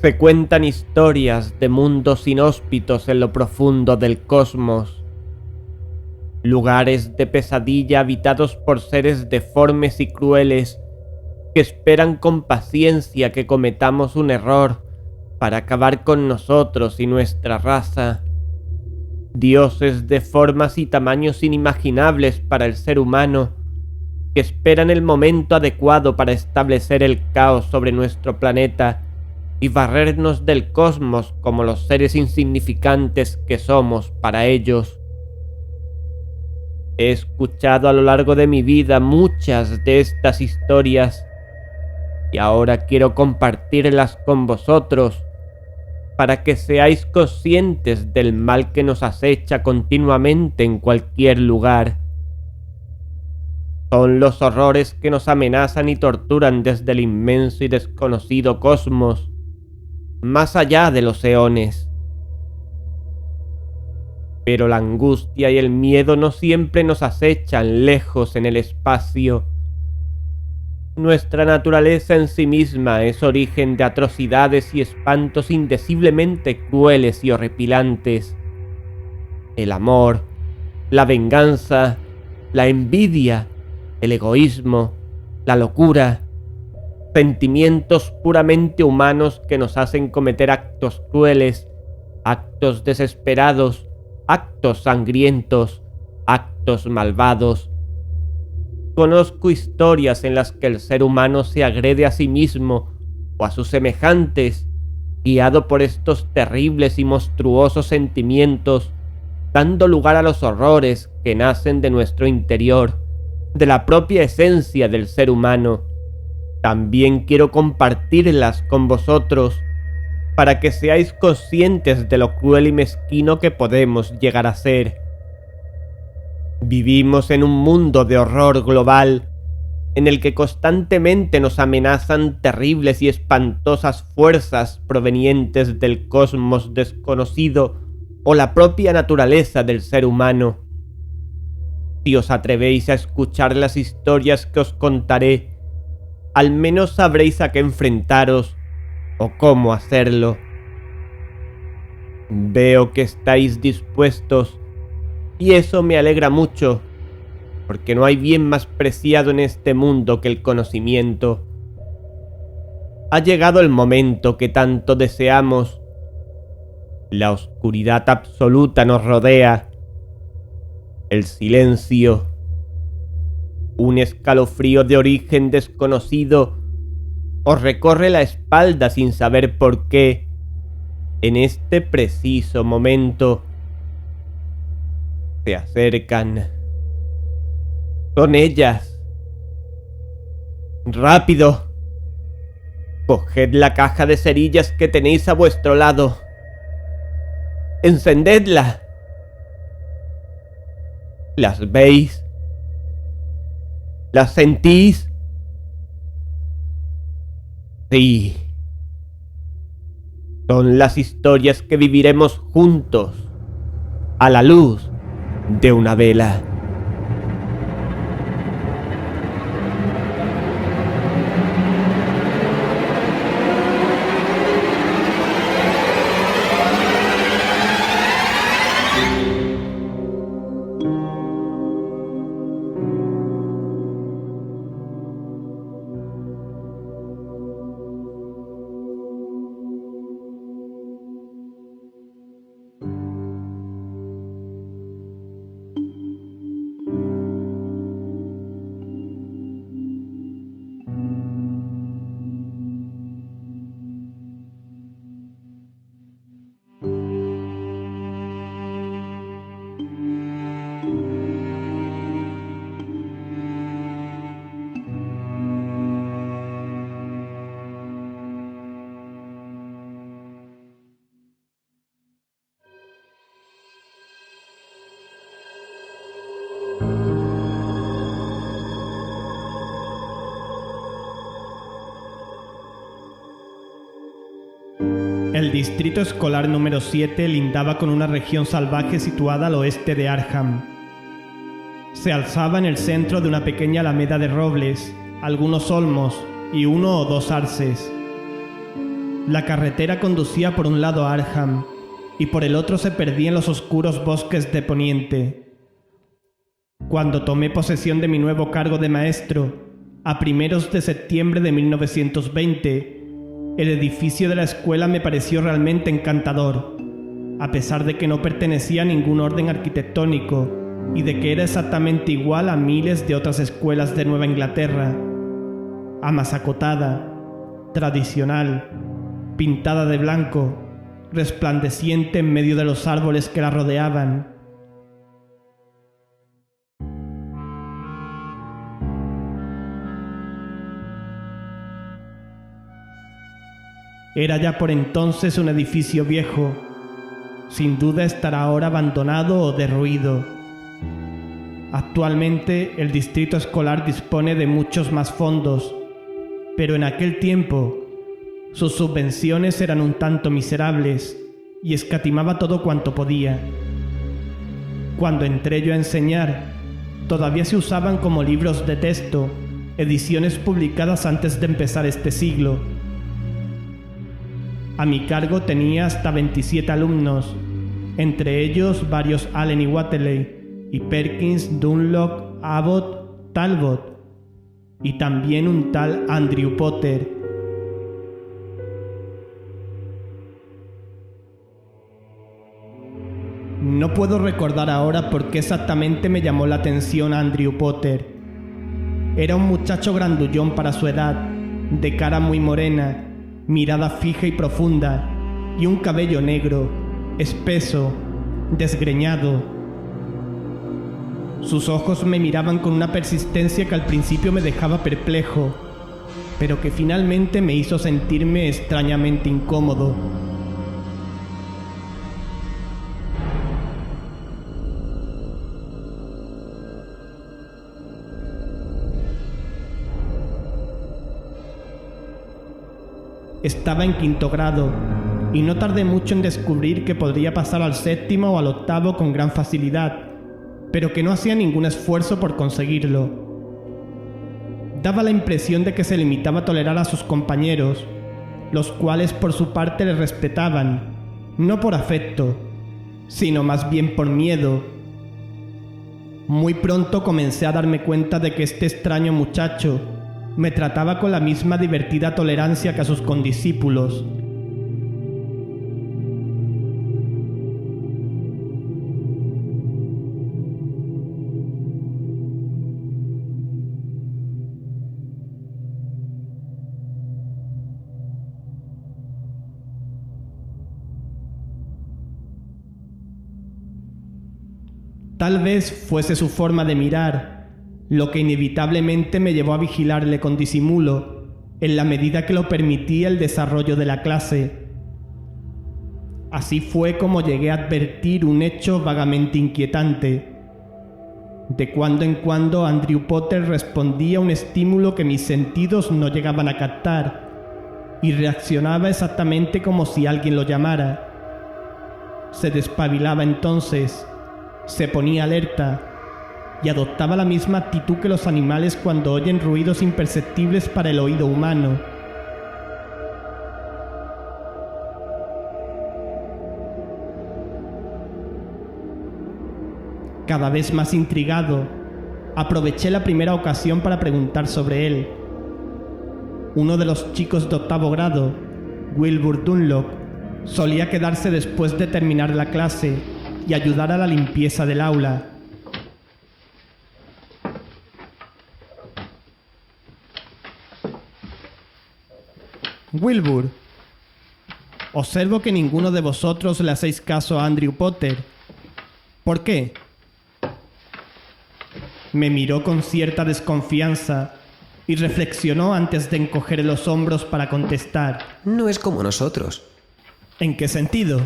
Se cuentan historias de mundos inhóspitos en lo profundo del cosmos, lugares de pesadilla habitados por seres deformes y crueles que esperan con paciencia que cometamos un error para acabar con nosotros y nuestra raza. Dioses de formas y tamaños inimaginables para el ser humano, que esperan el momento adecuado para establecer el caos sobre nuestro planeta y barrernos del cosmos como los seres insignificantes que somos para ellos. He escuchado a lo largo de mi vida muchas de estas historias y ahora quiero compartirlas con vosotros para que seáis conscientes del mal que nos acecha continuamente en cualquier lugar. Son los horrores que nos amenazan y torturan desde el inmenso y desconocido cosmos, más allá de los eones. Pero la angustia y el miedo no siempre nos acechan lejos en el espacio. Nuestra naturaleza en sí misma es origen de atrocidades y espantos indeciblemente crueles y horripilantes. El amor, la venganza, la envidia, el egoísmo, la locura, sentimientos puramente humanos que nos hacen cometer actos crueles, actos desesperados, actos sangrientos, actos malvados. Conozco historias en las que el ser humano se agrede a sí mismo o a sus semejantes, guiado por estos terribles y monstruosos sentimientos, dando lugar a los horrores que nacen de nuestro interior, de la propia esencia del ser humano. También quiero compartirlas con vosotros para que seáis conscientes de lo cruel y mezquino que podemos llegar a ser. Vivimos en un mundo de horror global, en el que constantemente nos amenazan terribles y espantosas fuerzas provenientes del cosmos desconocido o la propia naturaleza del ser humano. Si os atrevéis a escuchar las historias que os contaré, al menos sabréis a qué enfrentaros o cómo hacerlo. Veo que estáis dispuestos y eso me alegra mucho, porque no hay bien más preciado en este mundo que el conocimiento. Ha llegado el momento que tanto deseamos. La oscuridad absoluta nos rodea. El silencio, un escalofrío de origen desconocido, os recorre la espalda sin saber por qué. En este preciso momento se acercan. Son ellas. ¡Rápido! Coged la caja de cerillas que tenéis a vuestro lado. ¡Encendedla! ¿Las veis? ¿Las sentís? Sí. Son las historias que viviremos juntos, a la luz de una vela. El distrito escolar número 7 lindaba con una región salvaje situada al oeste de Arkham. Se alzaba en el centro de una pequeña alameda de robles, algunos olmos y uno o dos arces. La carretera conducía por un lado a Arkham y por el otro se perdía en los oscuros bosques de Poniente. Cuando tomé posesión de mi nuevo cargo de maestro, a primeros de septiembre de 1920, el edificio de la escuela me pareció realmente encantador, a pesar de que no pertenecía a ningún orden arquitectónico y de que era exactamente igual a miles de otras escuelas de Nueva Inglaterra. Amasacotada, tradicional, pintada de blanco, resplandeciente en medio de los árboles que la rodeaban. Era ya por entonces un edificio viejo. Sin duda estará ahora abandonado o derruido. Actualmente el distrito escolar dispone de muchos más fondos, pero en aquel tiempo sus subvenciones eran un tanto miserables y escatimaba todo cuanto podía. Cuando entré yo a enseñar, todavía se usaban como libros de texto ediciones publicadas antes de empezar este siglo. A mi cargo tenía hasta 27 alumnos, entre ellos varios Allen y Wateley, y Perkins, Dunlop, Abbott, Talbot, y también un tal Andrew Potter. No puedo recordar ahora por qué exactamente me llamó la atención Andrew Potter. Era un muchacho grandullón para su edad, de cara muy morena, mirada fija y profunda, y un cabello negro, espeso, desgreñado. Sus ojos me miraban con una persistencia que al principio me dejaba perplejo, pero que finalmente me hizo sentirme extrañamente incómodo. Estaba en quinto grado, y no tardé mucho en descubrir que podría pasar al séptimo o al octavo con gran facilidad, pero que no hacía ningún esfuerzo por conseguirlo. Daba la impresión de que se limitaba a tolerar a sus compañeros, los cuales por su parte le respetaban, no por afecto, sino más bien por miedo. Muy pronto comencé a darme cuenta de que este extraño muchacho me trataba con la misma divertida tolerancia que a sus condiscípulos. Tal vez fuese su forma de mirar, lo que inevitablemente me llevó a vigilarle con disimulo, en la medida que lo permitía el desarrollo de la clase. Así fue como llegué a advertir un hecho vagamente inquietante. De cuando en cuando Andrew Potter respondía a un estímulo que mis sentidos no llegaban a captar, y reaccionaba exactamente como si alguien lo llamara. Se despabilaba entonces, se ponía alerta, y adoptaba la misma actitud que los animales cuando oyen ruidos imperceptibles para el oído humano. Cada vez más intrigado, aproveché la primera ocasión para preguntar sobre él. Uno de los chicos de octavo grado, Wilbur Dunlop, solía quedarse después de terminar la clase y ayudar a la limpieza del aula. Wilbur, observo que ninguno de vosotros le hacéis caso a Andrew Potter. ¿Por qué? Me miró con cierta desconfianza y reflexionó antes de encoger los hombros para contestar. No es como nosotros. ¿En qué sentido?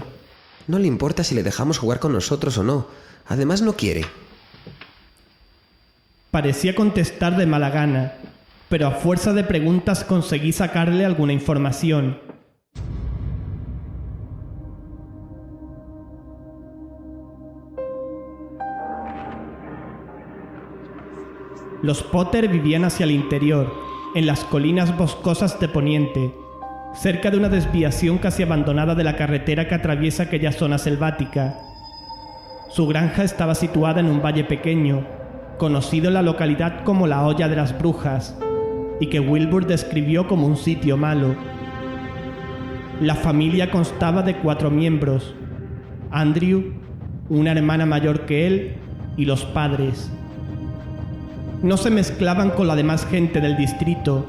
No le importa si le dejamos jugar con nosotros o no. Además no quiere. Parecía contestar de mala gana, pero a fuerza de preguntas conseguí sacarle alguna información. Los Potter vivían hacia el interior, en las colinas boscosas de Poniente, cerca de una desviación casi abandonada de la carretera que atraviesa aquella zona selvática. Su granja estaba situada en un valle pequeño, conocido en la localidad como la Olla de las Brujas, y que Wilbur describió como un sitio malo. La familia constaba de 4 miembros: Andrew, una hermana mayor que él y los padres. No se mezclaban con la demás gente del distrito,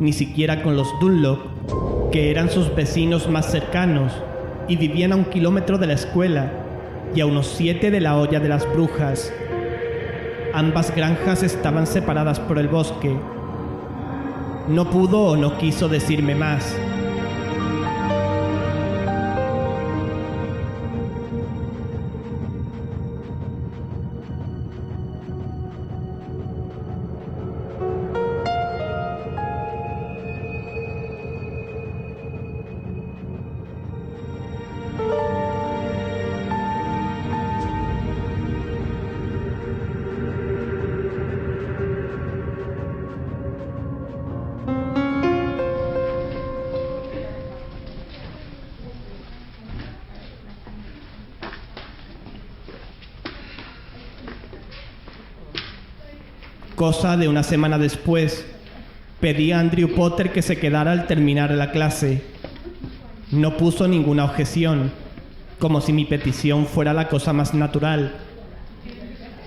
ni siquiera con los Dunlop, que eran sus vecinos más cercanos y vivían a 1 kilómetro de la escuela y a unos 7 de la Olla de las Brujas. Ambas granjas estaban separadas por el bosque. No pudo o no quiso decirme más. Cosa de una semana después, pedí a Andrew Potter que se quedara al terminar la clase. No puso ninguna objeción, como si mi petición fuera la cosa más natural.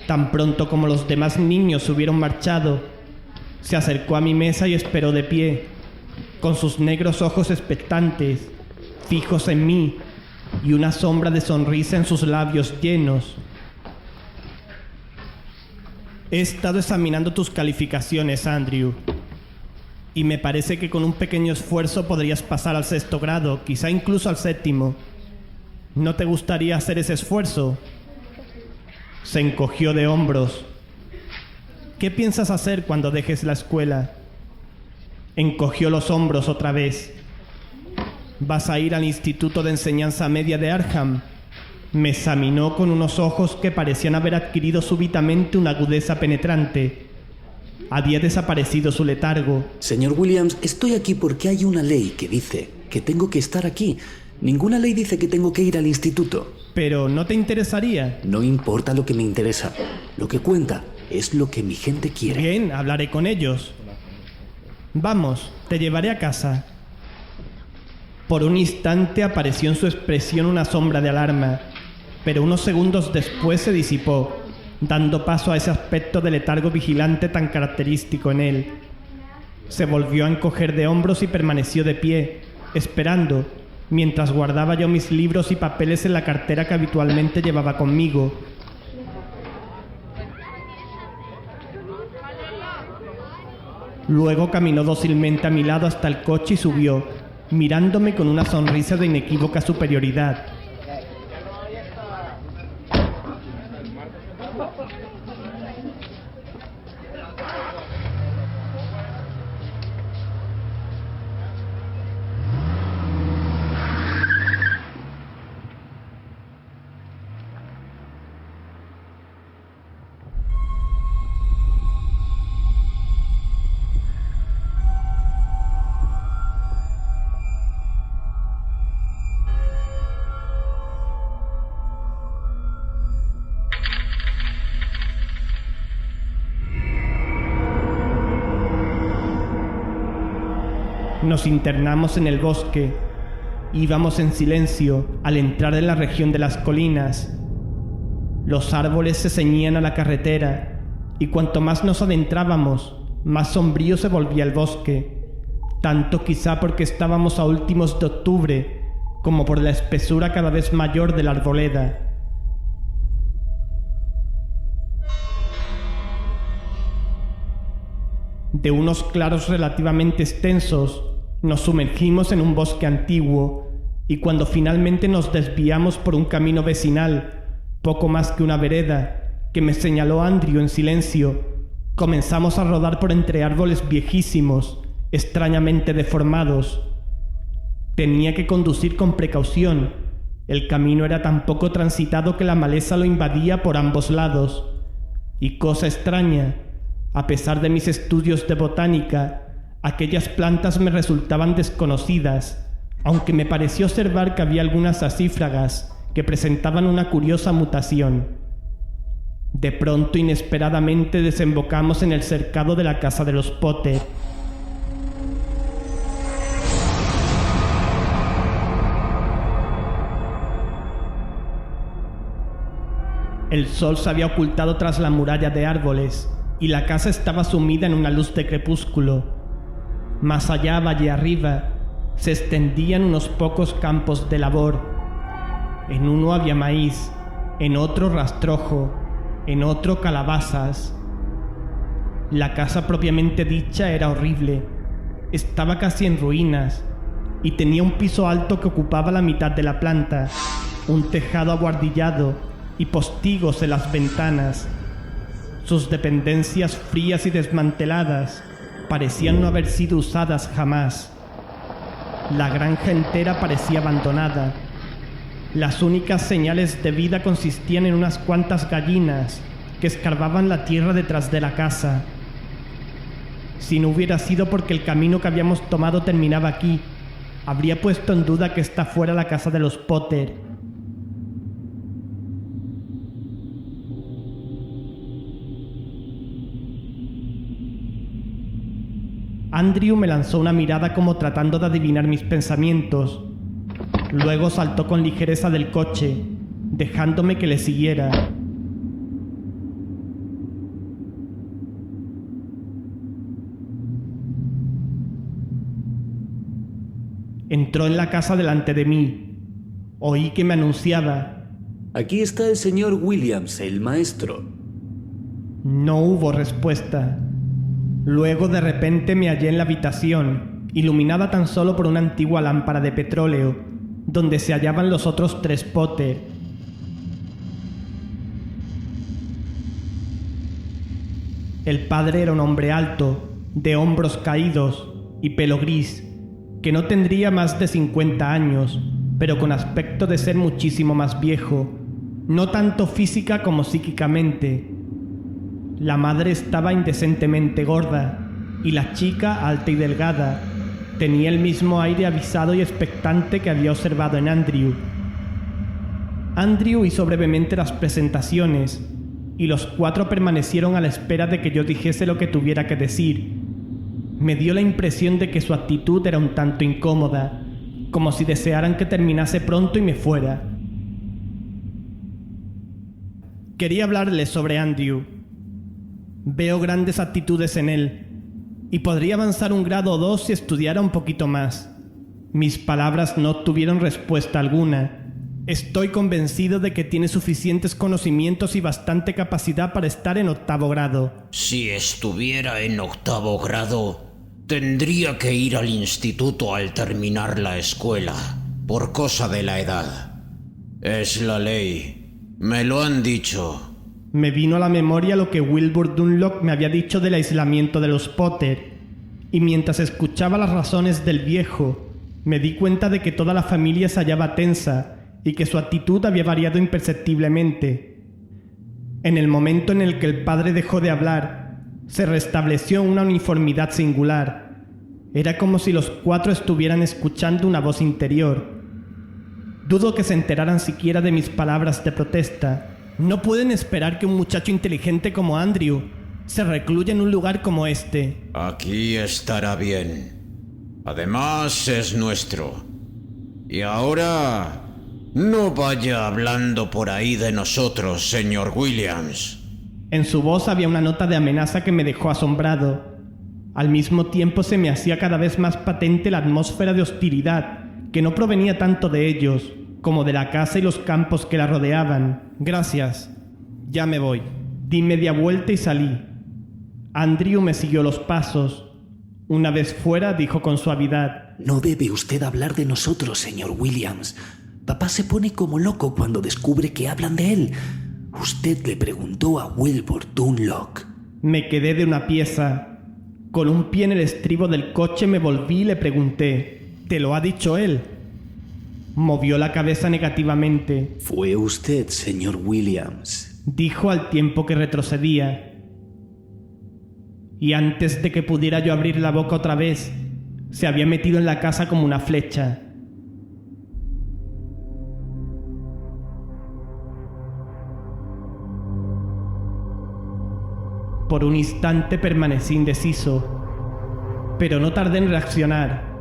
Tan pronto como los demás niños se hubieron marchado, se acercó a mi mesa y esperó de pie, con sus negros ojos expectantes, fijos en mí, y una sombra de sonrisa en sus labios llenos. He estado examinando tus calificaciones, Andrew, y me parece que con un pequeño esfuerzo podrías pasar al 6º grado, quizá incluso al 7º. ¿No te gustaría hacer ese esfuerzo? Se encogió de hombros. ¿Qué piensas hacer cuando dejes la escuela? Encogió los hombros otra vez. ¿Vas a ir al Instituto de Enseñanza Media de Arkham? Me examinó con unos ojos que parecían haber adquirido súbitamente una agudeza penetrante. Había desaparecido su letargo. Señor Williams, estoy aquí porque hay una ley que dice que tengo que estar aquí. Ninguna ley dice que tengo que ir al instituto. ¿Pero no te interesaría? No importa lo que me interesa. Lo que cuenta es lo que mi gente quiere. Bien, hablaré con ellos. Vamos, te llevaré a casa. Por un instante apareció en su expresión una sombra de alarma, pero unos segundos después se disipó, dando paso a ese aspecto de letargo vigilante tan característico en él. Se volvió a encoger de hombros y permaneció de pie, esperando, mientras guardaba yo mis libros y papeles en la cartera que habitualmente llevaba conmigo. Luego caminó dócilmente a mi lado hasta el coche y subió, mirándome con una sonrisa de inequívoca superioridad. Nos internamos en el bosque. Íbamos en silencio al entrar en la región de las colinas. Los árboles se ceñían a la carretera, y cuanto más nos adentrábamos, más sombrío se volvía el bosque, tanto quizá porque estábamos a últimos de octubre, como por la espesura cada vez mayor de la arboleda. De unos claros relativamente extensos, nos sumergimos en un bosque antiguo, y cuando finalmente nos desviamos por un camino vecinal, poco más que una vereda, que me señaló Andrew en silencio, comenzamos a rodar por entre árboles viejísimos, extrañamente deformados. Tenía que conducir con precaución. El camino era tan poco transitado que la maleza lo invadía por ambos lados. Y cosa extraña, a pesar de mis estudios de botánica, Aquellas plantas me resultaban desconocidas, aunque me pareció observar que había algunas sacífragas que presentaban una curiosa mutación. De pronto, inesperadamente, desembocamos en el cercado de la casa de los Potter. El sol se había ocultado tras la muralla de árboles y la casa estaba sumida en una luz de crepúsculo. Más allá, valle arriba, se extendían unos pocos campos de labor. En uno había maíz, en otro rastrojo, en otro calabazas. La casa propiamente dicha era horrible. Estaba casi en ruinas y tenía un piso alto que ocupaba la mitad de la planta, un tejado abuhardillado y postigos en las ventanas. Sus dependencias frías y desmanteladas parecían no haber sido usadas jamás. La granja entera parecía abandonada. Las únicas señales de vida consistían en unas cuantas gallinas que escarbaban la tierra detrás de la casa. Si no hubiera sido porque el camino que habíamos tomado terminaba aquí, habría puesto en duda que esta fuera la casa de los Potter. Andrew me lanzó una mirada como tratando de adivinar mis pensamientos. Luego saltó con ligereza del coche, dejándome que le siguiera. Entró en la casa delante de mí. Oí que me anunciaba. Aquí está el señor Williams, el maestro. No hubo respuesta. Luego de repente me hallé en la habitación, iluminada tan solo por una antigua lámpara de petróleo, donde se hallaban los otros 3 Potter. El padre era un hombre alto, de hombros caídos y pelo gris, que no tendría más de 50 años, pero con aspecto de ser muchísimo más viejo, no tanto física como psíquicamente. La madre estaba indecentemente gorda, y la chica, alta y delgada, tenía el mismo aire avisado y expectante que había observado en Andrew. Andrew hizo brevemente las presentaciones, y los 4 permanecieron a la espera de que yo dijese lo que tuviera que decir. Me dio la impresión de que su actitud era un tanto incómoda, como si desearan que terminase pronto y me fuera. Quería hablarles sobre Andrew. Veo grandes aptitudes en él, y podría avanzar un grado o 2 si estudiara un poquito más. Mis palabras no obtuvieron respuesta alguna. Estoy convencido de que tiene suficientes conocimientos y bastante capacidad para estar en 8º grado. Si estuviera en 8º grado, tendría que ir al instituto al terminar la escuela, por cosa de la edad. Es la ley. Me lo han dicho. Me vino a la memoria lo que Wilbur Dunlop me había dicho del aislamiento de los Potter, y mientras escuchaba las razones del viejo, me di cuenta de que toda la familia se hallaba tensa y que su actitud había variado imperceptiblemente. En el momento en el que el padre dejó de hablar, se restableció una uniformidad singular. Era como si los 4 estuvieran escuchando una voz interior. Dudo que se enteraran siquiera de mis palabras de protesta. No pueden esperar que un muchacho inteligente como Andrew se recluya en un lugar como este. Aquí estará bien. Además, es nuestro. Y ahora, no vaya hablando por ahí de nosotros, señor Williams. En su voz había una nota de amenaza que me dejó asombrado. Al mismo tiempo se me hacía cada vez más patente la atmósfera de hostilidad, que no provenía tanto de ellos, como de la casa y los campos que la rodeaban. Gracias. Ya me voy. Di media vuelta y salí. Andrew me siguió los pasos. Una vez fuera, dijo con suavidad. No debe usted hablar de nosotros, señor Williams. Papá se pone como loco cuando descubre que hablan de él. Usted le preguntó a Wilbur Dunlop. Me quedé de una pieza. Con un pie en el estribo del coche me volví y le pregunté. ¿Te lo ha dicho él? Movió la cabeza negativamente. Fue usted, señor Williams, dijo al tiempo que retrocedía. y antes de que pudiera yo abrir la boca otra vez, se había metido en la casa como una flecha. Por un instante permanecí indeciso, pero no tardé en reaccionar.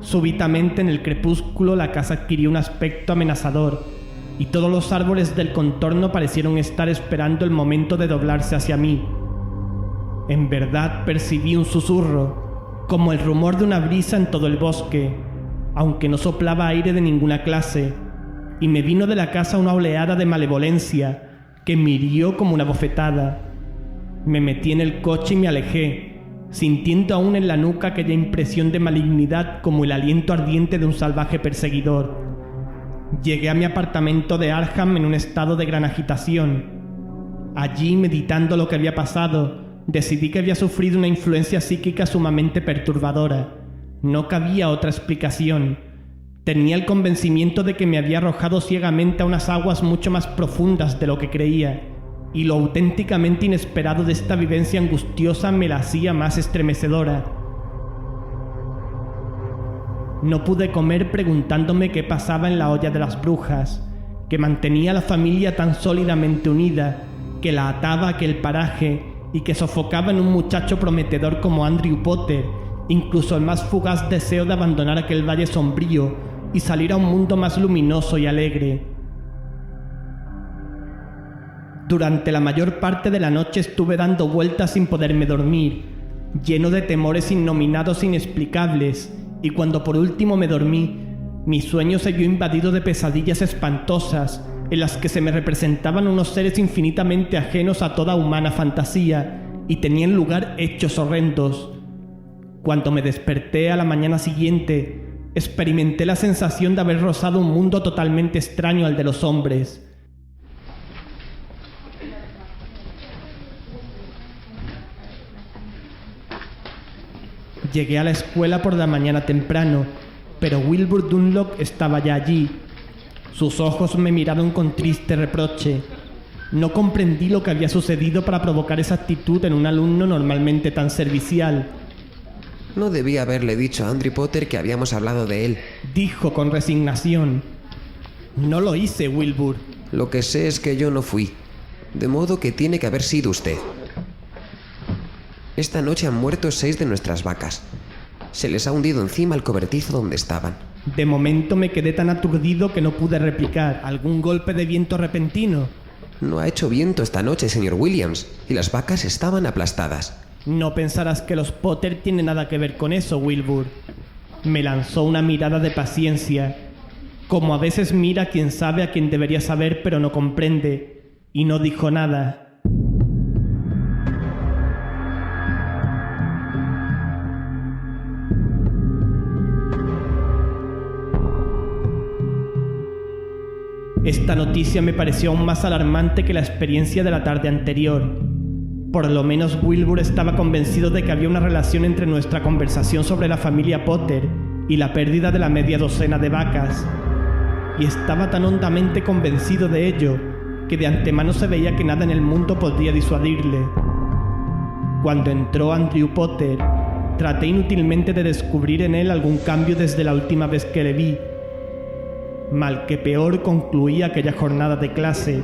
Súbitamente en el crepúsculo la casa adquirió un aspecto amenazador y todos los árboles del contorno parecieron estar esperando el momento de doblarse hacia mí. En verdad percibí un susurro, como el rumor de una brisa en todo el bosque, aunque no soplaba aire de ninguna clase, y me vino de la casa una oleada de malevolencia que me hirió como una bofetada. Me metí en el coche y me alejé, sintiendo aún en la nuca aquella impresión de malignidad como el aliento ardiente de un salvaje perseguidor. Llegué a mi apartamento de Arkham en un estado de gran agitación. Allí, meditando lo que había pasado, decidí que había sufrido una influencia psíquica sumamente perturbadora. No cabía otra explicación. Tenía el convencimiento de que me había arrojado ciegamente a unas aguas mucho más profundas de lo que creía, y lo auténticamente inesperado de esta vivencia angustiosa me la hacía más estremecedora. No pude comer preguntándome qué pasaba en la olla de las brujas, que mantenía a la familia tan sólidamente unida, que la ataba a aquel paraje y que sofocaba en un muchacho prometedor como Andrew Potter incluso el más fugaz deseo de abandonar aquel valle sombrío y salir a un mundo más luminoso y alegre. Durante la mayor parte de la noche estuve dando vueltas sin poderme dormir, lleno de temores innominados e inexplicables, y cuando por último me dormí, mi sueño se vio invadido de pesadillas espantosas, en las que se me representaban unos seres infinitamente ajenos a toda humana fantasía, y tenían lugar hechos horrendos. Cuando me desperté a la mañana siguiente, experimenté la sensación de haber rozado un mundo totalmente extraño al de los hombres. Llegué a la escuela por la mañana temprano, pero Wilbur Dunlop estaba ya allí. Sus ojos me miraron con triste reproche. No comprendí lo que había sucedido para provocar esa actitud en un alumno normalmente tan servicial. No debía haberle dicho a Andrew Potter que habíamos hablado de él, dijo con resignación. No lo hice, Wilbur. Lo que sé es que yo no fui, de modo que tiene que haber sido usted. Esta noche han muerto 6 de nuestras vacas. Se les ha hundido encima el cobertizo donde estaban. De momento me quedé tan aturdido que no pude replicar. ¿Algún golpe de viento repentino? No ha hecho viento esta noche, señor Williams, y las vacas estaban aplastadas. No pensarás que los Potter tienen nada que ver con eso, Wilbur. Me lanzó una mirada de paciencia, como a veces mira quien sabe a quien debería saber pero no comprende, y no dijo nada. Esta noticia me pareció aún más alarmante que la experiencia de la tarde anterior. Por lo menos Wilbur estaba convencido de que había una relación entre nuestra conversación sobre la familia Potter y la pérdida de la media docena de vacas. Y estaba tan hondamente convencido de ello que de antemano se veía que nada en el mundo podría disuadirle. Cuando entró Andrew Potter, traté inútilmente de descubrir en él algún cambio desde la última vez que le vi. Mal que peor concluí aquella jornada de clase.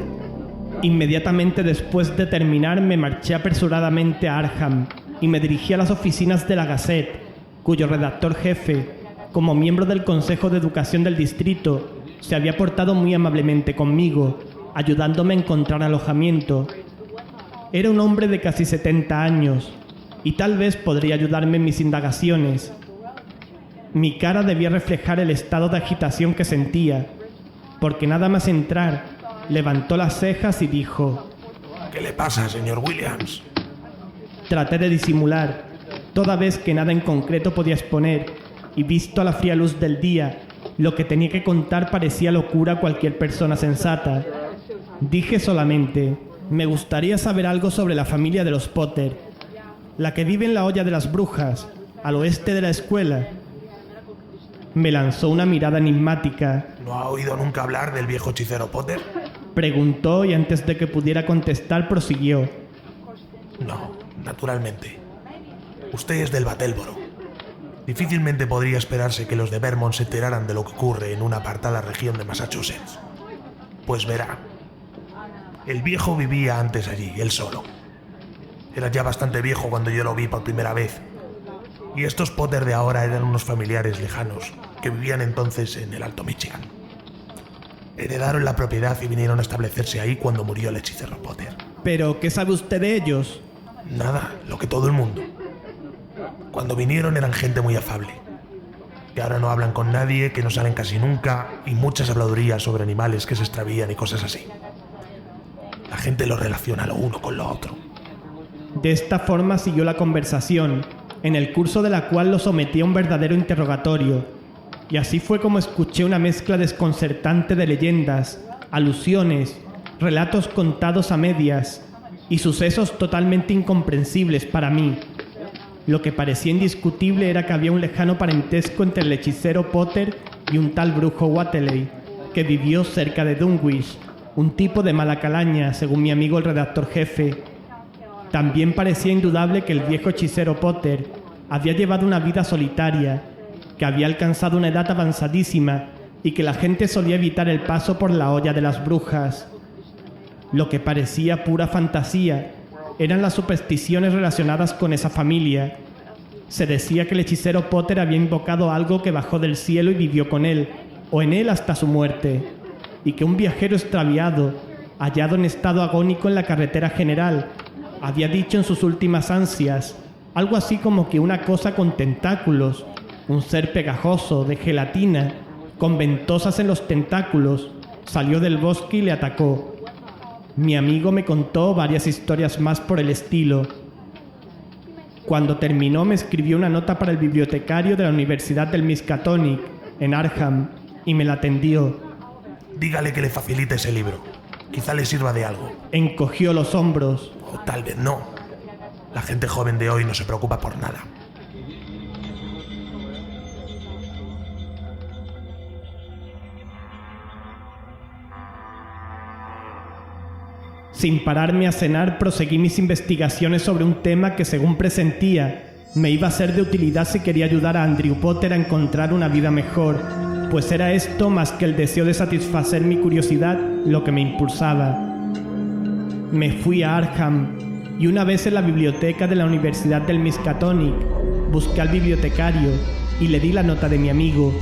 Inmediatamente después de terminar me marché apresuradamente a Arkham y me dirigí a las oficinas de la Gazette, cuyo redactor jefe, como miembro del Consejo de Educación del distrito, se había portado muy amablemente conmigo, ayudándome a encontrar alojamiento. Era un hombre de casi 70 años y tal vez podría ayudarme en mis indagaciones. Mi cara debía reflejar el estado de agitación que sentía, porque nada más entrar, levantó las cejas y dijo: ¿Qué le pasa, señor Williams? Traté de disimular, toda vez que nada en concreto podía exponer, y visto a la fría luz del día, lo que tenía que contar parecía locura a cualquier persona sensata. Dije solamente: me gustaría saber algo sobre la familia de los Potter, la que vive en la olla de las brujas, al oeste de la escuela. Me lanzó una mirada enigmática. ¿No ha oído nunca hablar del viejo hechicero Potter? Preguntó y antes de que pudiera contestar prosiguió. naturalmente. Usted es del Battleboro. Difícilmente podría esperarse que los de Vermont se enteraran de lo que ocurre en una apartada región de Massachusetts. Pues verá, el viejo vivía antes allí, él solo. Era ya bastante viejo cuando yo lo vi por primera vez. Y estos Potter de ahora eran unos familiares lejanos que vivían entonces en el Alto Michigan. Heredaron la propiedad y vinieron a establecerse ahí cuando murió el hechicero Potter. ¿Pero qué sabe usted de ellos? Nada, lo que todo el mundo. Cuando vinieron eran gente muy afable, que ahora no hablan con nadie, que no salen casi nunca, y muchas habladurías sobre animales que se extravían y cosas así. La gente lo relaciona lo uno con lo otro. De esta forma siguió la conversación, en el curso de la cual lo sometí a un verdadero interrogatorio, y así fue como escuché una mezcla desconcertante de leyendas, alusiones, relatos contados a medias y sucesos totalmente incomprensibles para mí. Lo que parecía indiscutible era que había un lejano parentesco entre el hechicero Potter y un tal brujo Wateley, que vivió cerca de Dunwich, un tipo de mala calaña, según mi amigo el redactor jefe. También parecía indudable que el viejo hechicero Potter había llevado una vida solitaria, que había alcanzado una edad avanzadísima y que la gente solía evitar el paso por la olla de las brujas. Lo que parecía pura fantasía eran las supersticiones relacionadas con esa familia. Se decía que el hechicero Potter había invocado algo que bajó del cielo y vivió con él, o en él hasta su muerte, y que un viajero extraviado, hallado en estado agónico en la carretera general, había dicho en sus últimas ansias algo así como que una cosa con tentáculos, un ser pegajoso, de gelatina, con ventosas en los tentáculos, salió del bosque y le atacó. Mi amigo me contó varias historias más por el estilo. Cuando terminó me escribió una nota para el bibliotecario de la Universidad del Miskatonic, en Arkham, y me la tendió. Dígale que le facilite ese libro. Quizá le sirva de algo. Encogió los hombros. O tal vez no. La gente joven de hoy no se preocupa por nada. Sin pararme a cenar, proseguí mis investigaciones sobre un tema que, según presentía, me iba a ser de utilidad si quería ayudar a Andrew Potter a encontrar una vida mejor, pues era esto, más que el deseo de satisfacer mi curiosidad, lo que me impulsaba. Me fui a Arkham, y una vez en la biblioteca de la Universidad del Miskatonic, busqué al bibliotecario y le di la nota de mi amigo.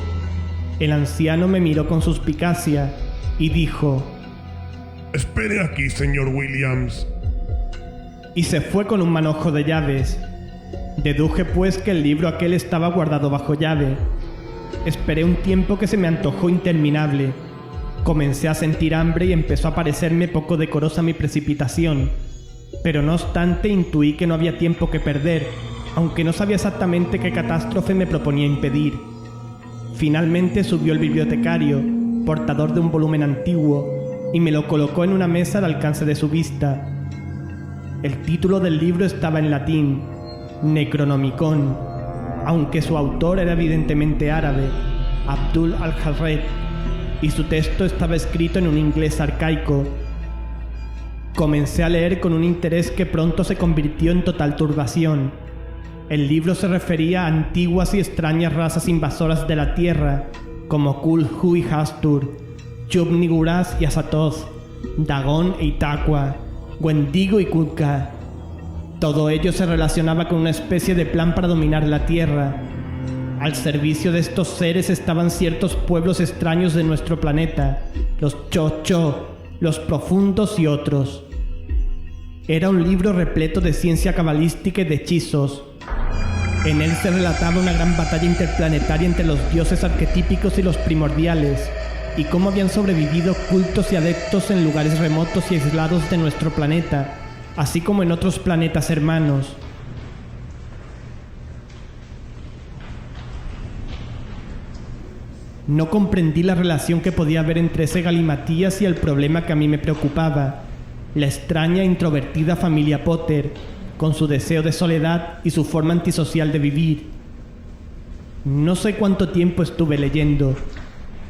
El anciano me miró con suspicacia y dijo: «Espere aquí, señor Williams». Y se fue con un manojo de llaves. Deduje pues que el libro aquel estaba guardado bajo llave. Esperé un tiempo que se me antojó interminable. Comencé a sentir hambre y empezó a parecerme poco decorosa mi precipitación. Pero no obstante intuí que no había tiempo que perder, aunque no sabía exactamente qué catástrofe me proponía impedir. Finalmente subió el bibliotecario, portador de un volumen antiguo, y me lo colocó en una mesa al alcance de su vista. El título del libro estaba en latín, Necronomicon, aunque su autor era evidentemente árabe, Abdul al-Harret, y su texto estaba escrito en un inglés arcaico. Comencé a leer con un interés que pronto se convirtió en total turbación. El libro se refería a antiguas y extrañas razas invasoras de la tierra, como Cthulhu y Hastur, Chub-Niguraz y Azathoth, Dagon e Itaqua, Wendigo y Kutka. Todo ello se relacionaba con una especie de plan para dominar la tierra. Al servicio de estos seres estaban ciertos pueblos extraños de nuestro planeta, los Cho-Cho, los Profundos y otros. Era un libro repleto de ciencia cabalística y de hechizos. En él se relataba una gran batalla interplanetaria entre los dioses arquetípicos y los primordiales, y cómo habían sobrevivido cultos y adeptos en lugares remotos y aislados de nuestro planeta, así como en otros planetas hermanos. No comprendí la relación que podía haber entre ese galimatías y el problema que a mí me preocupaba, la extraña e introvertida familia Potter, con su deseo de soledad y su forma antisocial de vivir. No sé cuánto tiempo estuve leyendo.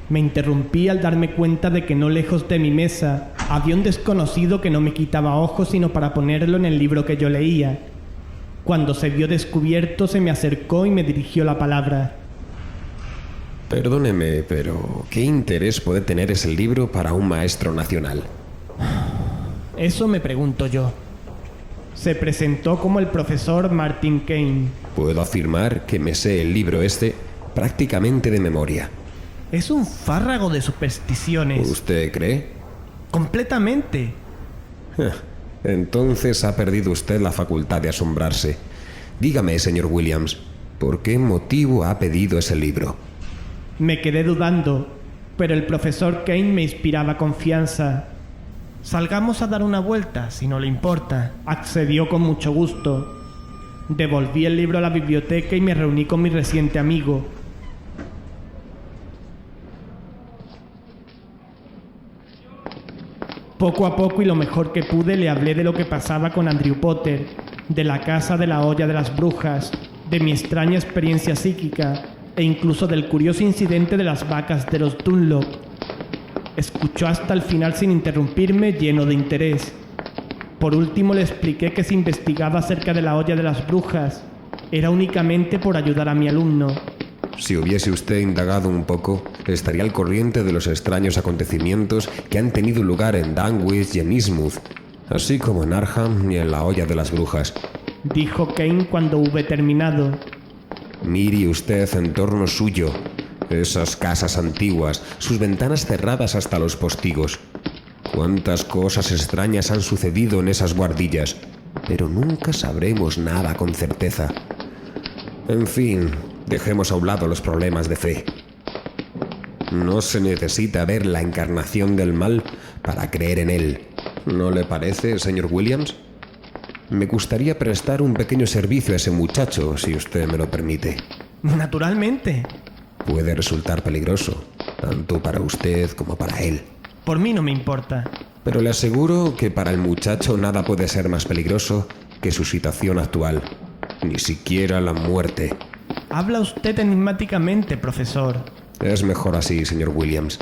Me interrumpí al darme cuenta de que no lejos de mi mesa había un desconocido que no me quitaba ojos sino para ponerlo en el libro que yo leía. Cuando se vio descubierto, se me acercó y me dirigió la palabra. Perdóneme, pero ¿qué interés puede tener ese libro para un maestro nacional? Eso me pregunto yo. Se presentó como el profesor Martin Kane. Puedo afirmar que me sé el libro este prácticamente de memoria. Es un fárrago de supersticiones. ¿Usted cree? Completamente. Entonces ha perdido usted la facultad de asombrarse. Dígame, señor Williams, ¿por qué motivo ha pedido ese libro? Me quedé dudando, pero el profesor Kane me inspiraba confianza. Salgamos a dar una vuelta, si no le importa. Accedió con mucho gusto. Devolví el libro a la biblioteca y me reuní con mi reciente amigo. Poco a poco y lo mejor que pude le hablé de lo que pasaba con Andrew Potter, de la casa de la olla de las brujas, de mi extraña experiencia psíquica e incluso del curioso incidente de las vacas de los Dunlop. Escuchó hasta el final sin interrumpirme, lleno de interés. Por último le expliqué que si investigaba acerca de la olla de las brujas, era únicamente por ayudar a mi alumno. Si hubiese usted indagado un poco, estaría al corriente de los extraños acontecimientos que han tenido lugar en Dunwich y en Innsmouth, así como en Arkham y en la olla de las brujas. Dijo Kane cuando hube terminado. Mire usted en torno suyo, esas casas antiguas, sus ventanas cerradas hasta los postigos. Cuántas cosas extrañas han sucedido en esas buhardillas, pero nunca sabremos nada con certeza. En fin, dejemos a un lado los problemas de fe. No se necesita ver la encarnación del mal para creer en él. ¿No le parece, señor Williams? Me gustaría prestar un pequeño servicio a ese muchacho, si usted me lo permite. Naturalmente. Puede resultar peligroso, tanto para usted como para él. Por mí no me importa. Pero le aseguro que para el muchacho nada puede ser más peligroso que su situación actual. Ni siquiera la muerte. Habla usted enigmáticamente, profesor. Es mejor así, señor Williams.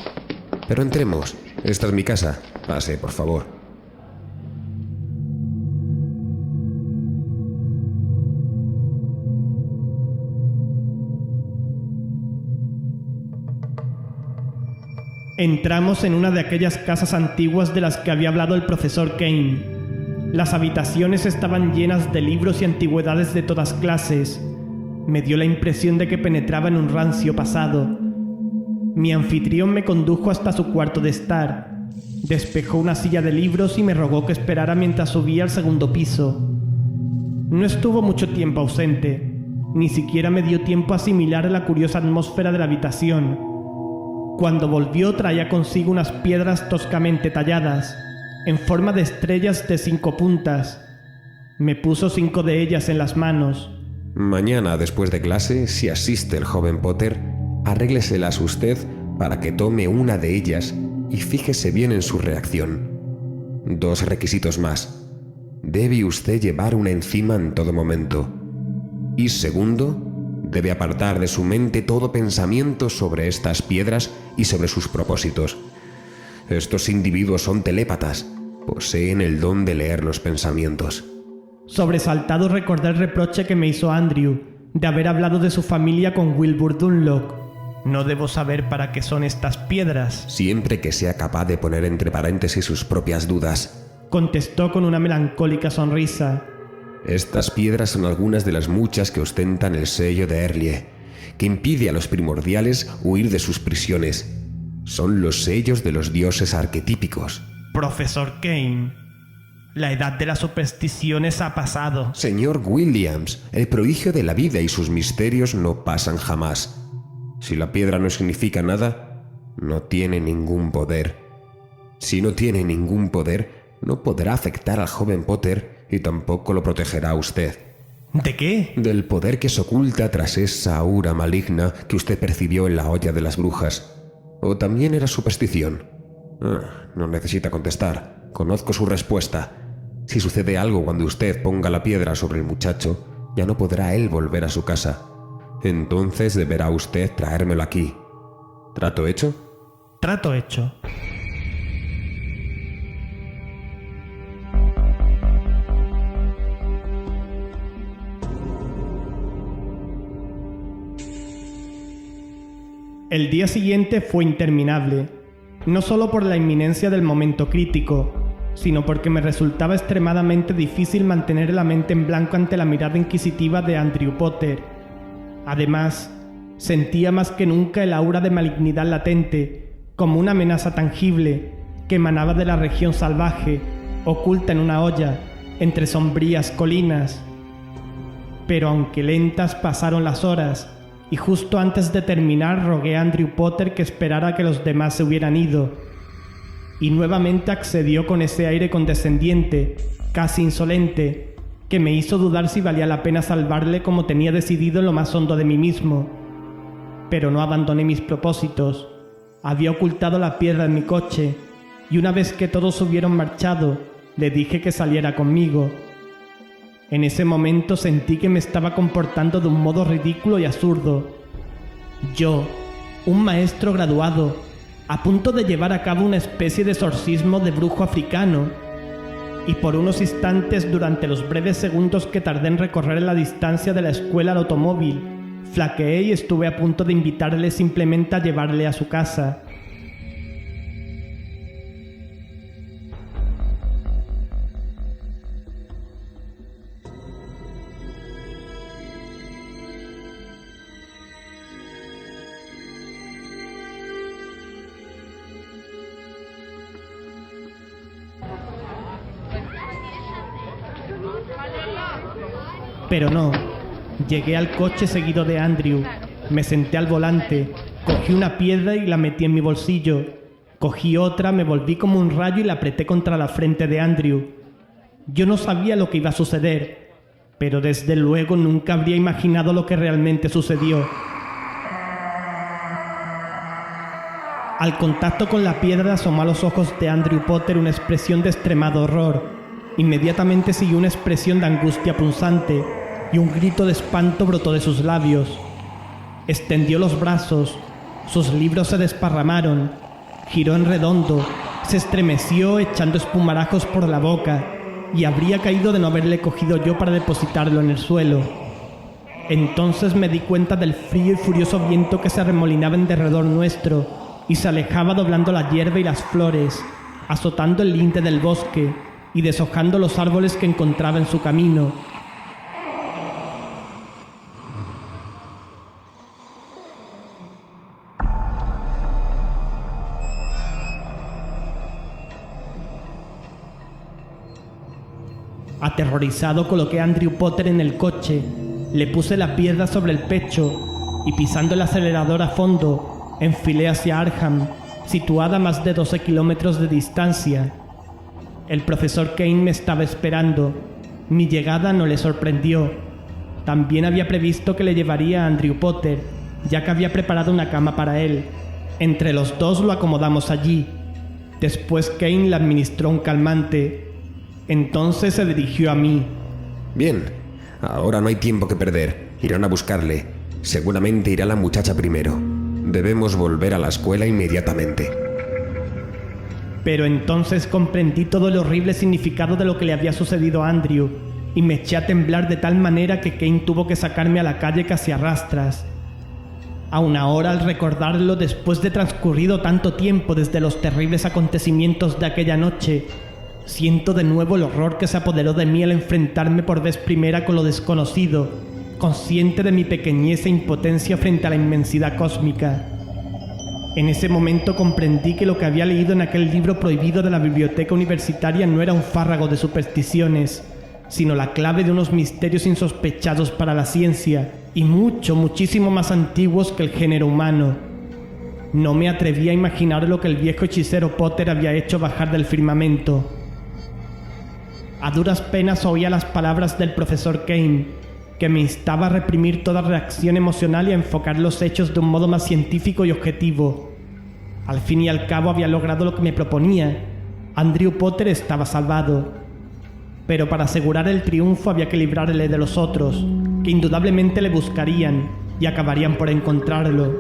Pero entremos. Esta es mi casa. Pase, por favor. Entramos en una de aquellas casas antiguas de las que había hablado el profesor Kane. Las habitaciones estaban llenas de libros y antigüedades de todas clases. Me dio la impresión de que penetraba en un rancio pasado. Mi anfitrión me condujo hasta su cuarto de estar. Despejó una silla de libros y me rogó que esperara mientras subía al segundo piso. No estuvo mucho tiempo ausente. Ni siquiera me dio tiempo a asimilar la curiosa atmósfera de la habitación. Cuando volvió traía consigo unas piedras toscamente talladas, en forma de estrellas de 5 puntas. Me puso 5 de ellas en las manos. Mañana, después de clase, si asiste el joven Potter, arrégleselas usted para que tome una de ellas y fíjese bien en su reacción. 2 requisitos más. Debe usted llevar una encima en todo momento. Y segundo, debe apartar de su mente todo pensamiento sobre estas piedras y sobre sus propósitos. Estos individuos son telépatas, poseen el don de leer los pensamientos. Sobresaltado recordé el reproche que me hizo Andrew, de haber hablado de su familia con Wilbur Dunlop. ¿No debo saber para qué son estas piedras? Siempre que sea capaz de poner entre paréntesis sus propias dudas. Contestó con una melancólica sonrisa. Estas piedras son algunas de las muchas que ostentan el sello de Erlie, que impide a los primordiales huir de sus prisiones. Son los sellos de los dioses arquetípicos. Profesor Kane, la edad de las supersticiones ha pasado. Señor Williams, el prodigio de la vida y sus misterios no pasan jamás. Si la piedra no significa nada, no tiene ningún poder. Si no tiene ningún poder, no podrá afectar al joven Potter y tampoco lo protegerá a usted. ¿De qué? Del poder que se oculta tras esa aura maligna que usted percibió en la olla de las brujas. ¿O también era superstición? No necesita contestar. Conozco su respuesta. Si sucede algo cuando usted ponga la piedra sobre el muchacho, ya no podrá él volver a su casa. Entonces deberá usted traérmelo aquí. ¿Trato hecho? Trato hecho. El día siguiente fue interminable, no solo por la inminencia del momento crítico, sino porque me resultaba extremadamente difícil mantener la mente en blanco ante la mirada inquisitiva de Andrew Potter. Además, sentía más que nunca el aura de malignidad latente, como una amenaza tangible que emanaba de la región salvaje, oculta en una hoya, entre sombrías colinas. Pero aunque lentas pasaron las horas, y justo antes de terminar rogué a Andrew Potter que esperara que los demás se hubieran ido. Y nuevamente accedió con ese aire condescendiente, casi insolente, que me hizo dudar si valía la pena salvarle como tenía decidido en lo más hondo de mí mismo. Pero no abandoné mis propósitos. Había ocultado la piedra en mi coche, y una vez que todos hubieron marchado, le dije que saliera conmigo. En ese momento sentí que me estaba comportando de un modo ridículo y absurdo. Yo, un maestro graduado, a punto de llevar a cabo una especie de exorcismo de brujo africano, y por unos instantes durante los breves segundos que tardé en recorrer la distancia de la escuela al automóvil, flaqueé y estuve a punto de invitarle simplemente a llevarle a su casa. Pero no, llegué al coche seguido de Andrew, me senté al volante, cogí una piedra y la metí en mi bolsillo, cogí otra, me volví como un rayo y la apreté contra la frente de Andrew. Yo no sabía lo que iba a suceder, pero desde luego nunca habría imaginado lo que realmente sucedió. Al contacto con la piedra asomó a los ojos de Andrew Potter una expresión de extremado horror. Inmediatamente siguió una expresión de angustia punzante y un grito de espanto brotó de sus labios. Extendió los brazos, sus libros se desparramaron, giró en redondo, se estremeció echando espumarajos por la boca y habría caído de no haberle cogido yo para depositarlo en el suelo. Entonces me di cuenta del frío y furioso viento que se arremolinaba en derredor nuestro y se alejaba doblando la hierba y las flores, azotando el linde del bosque y deshojando los árboles que encontraba en su camino. Aterrorizado coloqué a Andrew Potter en el coche, le puse la piedra sobre el pecho y pisando el acelerador a fondo, enfilé hacia Arkham, situada a más de 12 kilómetros de distancia. El profesor Kane me estaba esperando. Mi llegada no le sorprendió. También había previsto que le llevaría a Andrew Potter, ya que había preparado una cama para él. Entre los dos lo acomodamos allí. Después Kane le administró un calmante. Entonces se dirigió a mí. Bien, ahora no hay tiempo que perder. Irán a buscarle. Seguramente irá la muchacha primero. Debemos volver a la escuela inmediatamente. Pero entonces comprendí todo el horrible significado de lo que le había sucedido a Andrew y me eché a temblar de tal manera que Kane tuvo que sacarme a la calle casi a rastras. Aún ahora, al recordarlo, después de transcurrido tanto tiempo desde los terribles acontecimientos de aquella noche, siento de nuevo el horror que se apoderó de mí al enfrentarme por vez primera con lo desconocido, consciente de mi pequeñez e impotencia frente a la inmensidad cósmica. En ese momento comprendí que lo que había leído en aquel libro prohibido de la biblioteca universitaria no era un fárrago de supersticiones, sino la clave de unos misterios insospechados para la ciencia y muchísimo más antiguos que el género humano. No me atreví a imaginar lo que el viejo hechicero Potter había hecho bajar del firmamento. A duras penas oía las palabras del profesor Kane, que me instaba a reprimir toda reacción emocional y a enfocar los hechos de un modo más científico y objetivo. Al fin y al cabo había logrado lo que me proponía. Andrew Potter estaba salvado. Pero para asegurar el triunfo había que librarle de los otros, que indudablemente le buscarían y acabarían por encontrarlo.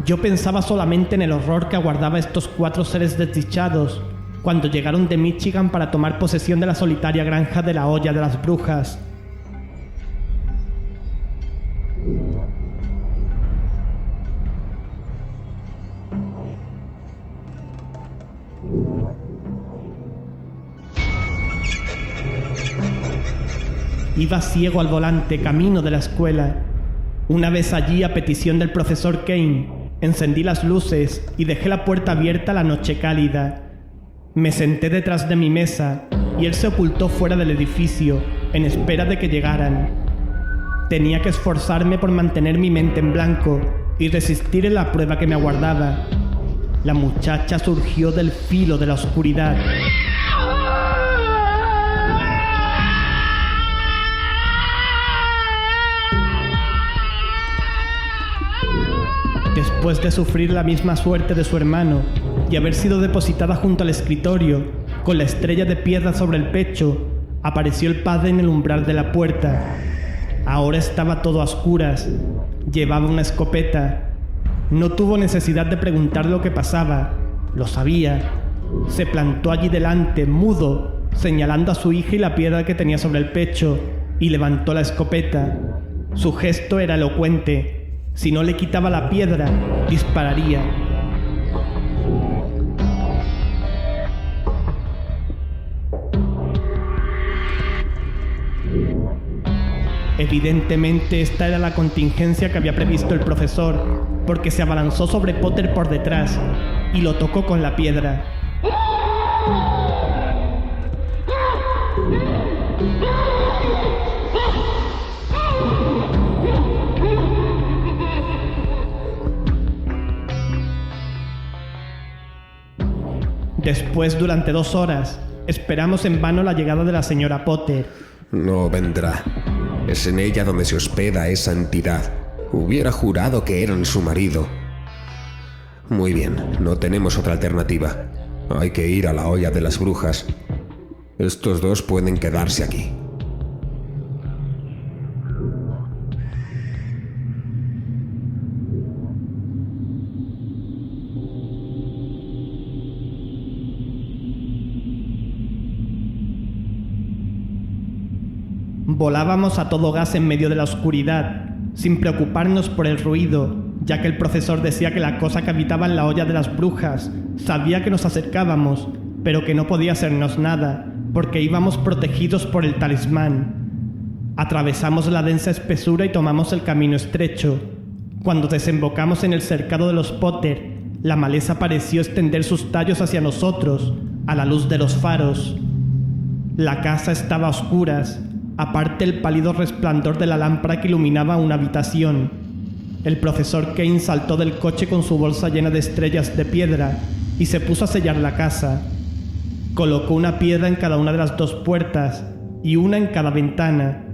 Yo pensaba solamente en el horror que aguardaba estos 4 seres desdichados cuando llegaron de Michigan para tomar posesión de la solitaria granja de la Olla de las Brujas. Iba ciego al volante, camino de la escuela. Una vez allí, a petición del profesor Kane, encendí las luces y dejé la puerta abierta a la noche cálida. Me senté detrás de mi mesa y él se ocultó fuera del edificio, en espera de que llegaran. Tenía que esforzarme por mantener mi mente en blanco y resistir en la prueba que me aguardaba. La muchacha surgió del filo de la oscuridad. Después de sufrir la misma suerte de su hermano y haber sido depositada junto al escritorio, con la estrella de piedra sobre el pecho, apareció el padre en el umbral de la puerta. Ahora estaba todo a oscuras. Llevaba una escopeta. No tuvo necesidad de preguntar lo que pasaba. Lo sabía. Se plantó allí delante, mudo, señalando a su hija y la piedra que tenía sobre el pecho, y levantó la escopeta. Su gesto era elocuente. Si no le quitaba la piedra, dispararía. Evidentemente esta era la contingencia que había previsto el profesor, porque se abalanzó sobre Potter por detrás y lo tocó con la piedra. Después, durante 2 horas, esperamos en vano la llegada de la señora Potter. No vendrá. Es en ella donde se hospeda esa entidad. Hubiera jurado que eran su marido. Muy bien, no tenemos otra alternativa. Hay que ir a la olla de las brujas. Estos dos pueden quedarse aquí. Volábamos a todo gas en medio de la oscuridad, sin preocuparnos por el ruido, ya que el profesor decía que la cosa que habitaba en la olla de las brujas sabía que nos acercábamos, pero que no podía hacernos nada, porque íbamos protegidos por el talismán. Atravesamos la densa espesura y tomamos el camino estrecho. Cuando desembocamos en el cercado de los Potter, la maleza pareció extender sus tallos hacia nosotros, a la luz de los faros. La casa estaba a oscuras, aparte el pálido resplandor de la lámpara que iluminaba una habitación. El profesor Kane saltó del coche con su bolsa llena de estrellas de piedra y se puso a sellar la casa. Colocó una piedra en cada una de las 2 puertas y una en cada ventana.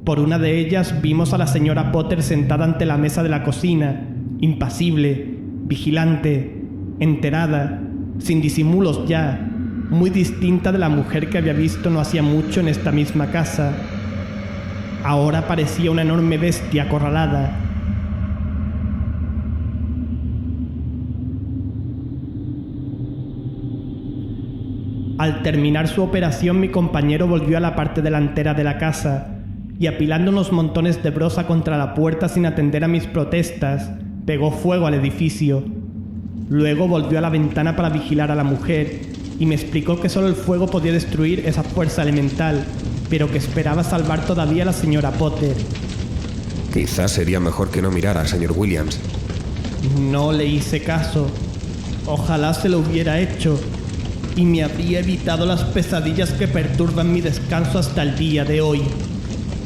Por una de ellas vimos a la señora Potter sentada ante la mesa de la cocina, impasible, vigilante, enterada, sin disimulos ya, muy distinta de la mujer que había visto no hacía mucho en esta misma casa. Ahora parecía una enorme bestia acorralada. Al terminar su operación, mi compañero volvió a la parte delantera de la casa y, apilando unos montones de brosa contra la puerta sin atender a mis protestas, pegó fuego al edificio. Luego volvió a la ventana para vigilar a la mujer y me explicó que solo el fuego podía destruir esa fuerza elemental, pero que esperaba salvar todavía a la señora Potter. Quizás sería mejor que no mirara, señor Williams. No le hice caso. Ojalá se lo hubiera hecho, y me habría evitado las pesadillas que perturban mi descanso hasta el día de hoy.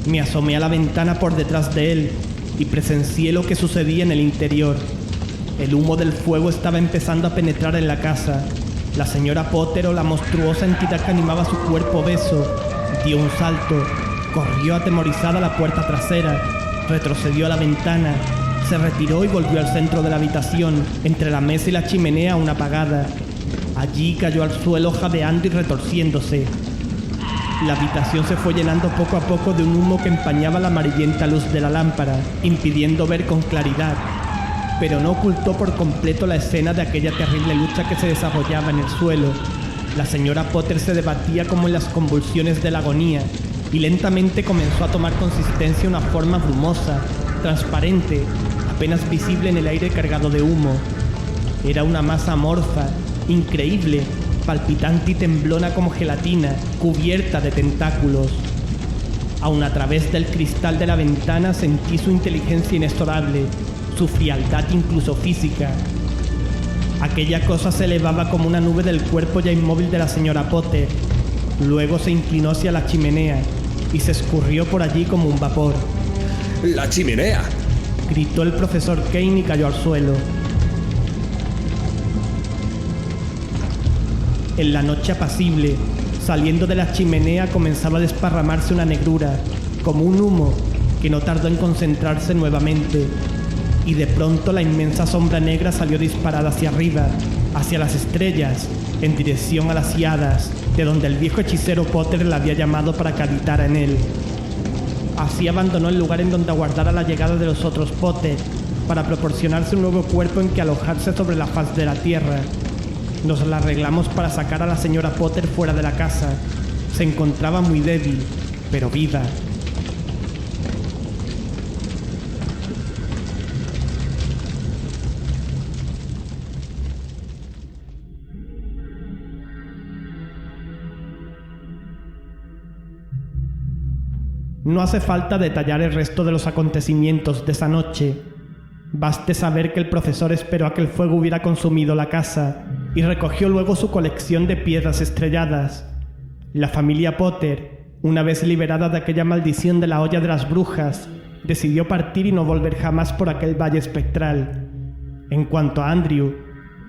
Me asomé a la ventana por detrás de él y presencié lo que sucedía en el interior. El humo del fuego estaba empezando a penetrar en la casa. La señora Potter, o la monstruosa entidad que animaba su cuerpo obeso, dio un salto, corrió atemorizada a la puerta trasera, retrocedió a la ventana, se retiró y volvió al centro de la habitación, entre la mesa y la chimenea aún apagada. Allí cayó al suelo jadeando y retorciéndose. La habitación se fue llenando poco a poco de un humo que empañaba la amarillenta luz de la lámpara, impidiendo ver con claridad, pero no ocultó por completo la escena de aquella terrible lucha que se desarrollaba en el suelo. La señora Potter se debatía como en las convulsiones de la agonía, y lentamente comenzó a tomar consistencia una forma brumosa, transparente, apenas visible en el aire cargado de humo. Era una masa amorfa, increíble, palpitante y temblona como gelatina, cubierta de tentáculos. Aun a través del cristal de la ventana sentí su inteligencia inexorable, su frialdad incluso física. Aquella cosa se elevaba como una nube del cuerpo ya inmóvil de la señora Potter. Luego se inclinó hacia la chimenea y se escurrió por allí como un vapor. ¡La chimenea!, gritó el profesor Kane y cayó al suelo. En la noche apacible, saliendo de la chimenea comenzaba a desparramarse una negrura, como un humo, que no tardó en concentrarse nuevamente. Y de pronto la inmensa sombra negra salió disparada hacia arriba, hacia las estrellas, en dirección a las Híadas, de donde el viejo hechicero Potter la había llamado para que habitara en él. Así abandonó el lugar en donde aguardara la llegada de los otros Potter, para proporcionarse un nuevo cuerpo en que alojarse sobre la faz de la tierra. Nos la arreglamos para sacar a la señora Potter fuera de la casa. Se encontraba muy débil, pero viva. No hace falta detallar el resto de los acontecimientos de esa noche. Baste saber que el profesor esperó a que el fuego hubiera consumido la casa y recogió luego su colección de piedras estrelladas. La familia Potter, una vez liberada de aquella maldición de la olla de las brujas, decidió partir y no volver jamás por aquel valle espectral. En cuanto a Andrew,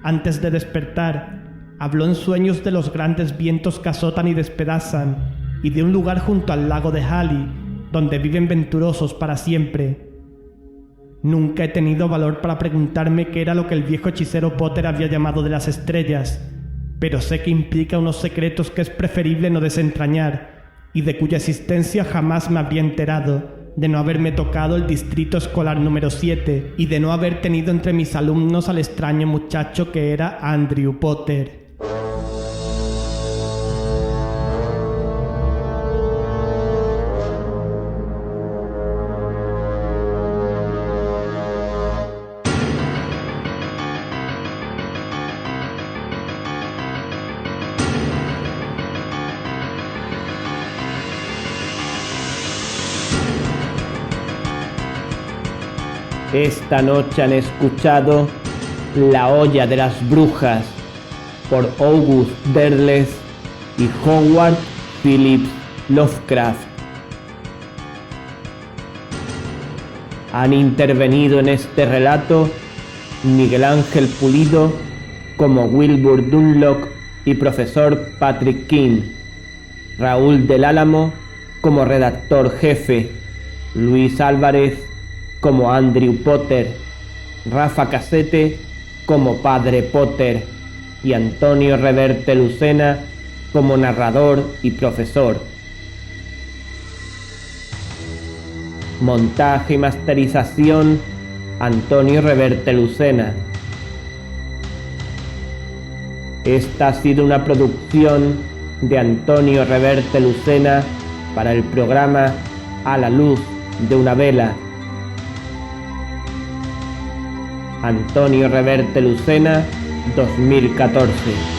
antes de despertar, habló en sueños de los grandes vientos que azotan y despedazan y de un lugar junto al lago de Halley, donde viven venturosos para siempre. Nunca he tenido valor para preguntarme qué era lo que el viejo hechicero Potter había llamado de las estrellas, pero sé que implica unos secretos que es preferible no desentrañar, y de cuya existencia jamás me habría enterado, de no haberme tocado el distrito escolar número 7, y de no haber tenido entre mis alumnos al extraño muchacho que era Andrew Potter. Esta noche han escuchado La olla de las brujas por August Derleth y Howard Phillips Lovecraft. Han intervenido en este relato Miguel Ángel Pulido como Wilbur Dunlop y profesor Patrick King, Raúl del Álamo como redactor jefe, Luis Álvarez como Andrew Potter, Rafa Casete como Padre Potter y Antonio Reverte Lucena como narrador y profesor. Montaje y masterización, Antonio Reverte Lucena. Esta ha sido una producción de Antonio Reverte Lucena para el programa A la luz de una vela. Antonio Reverte Lucena, 2014.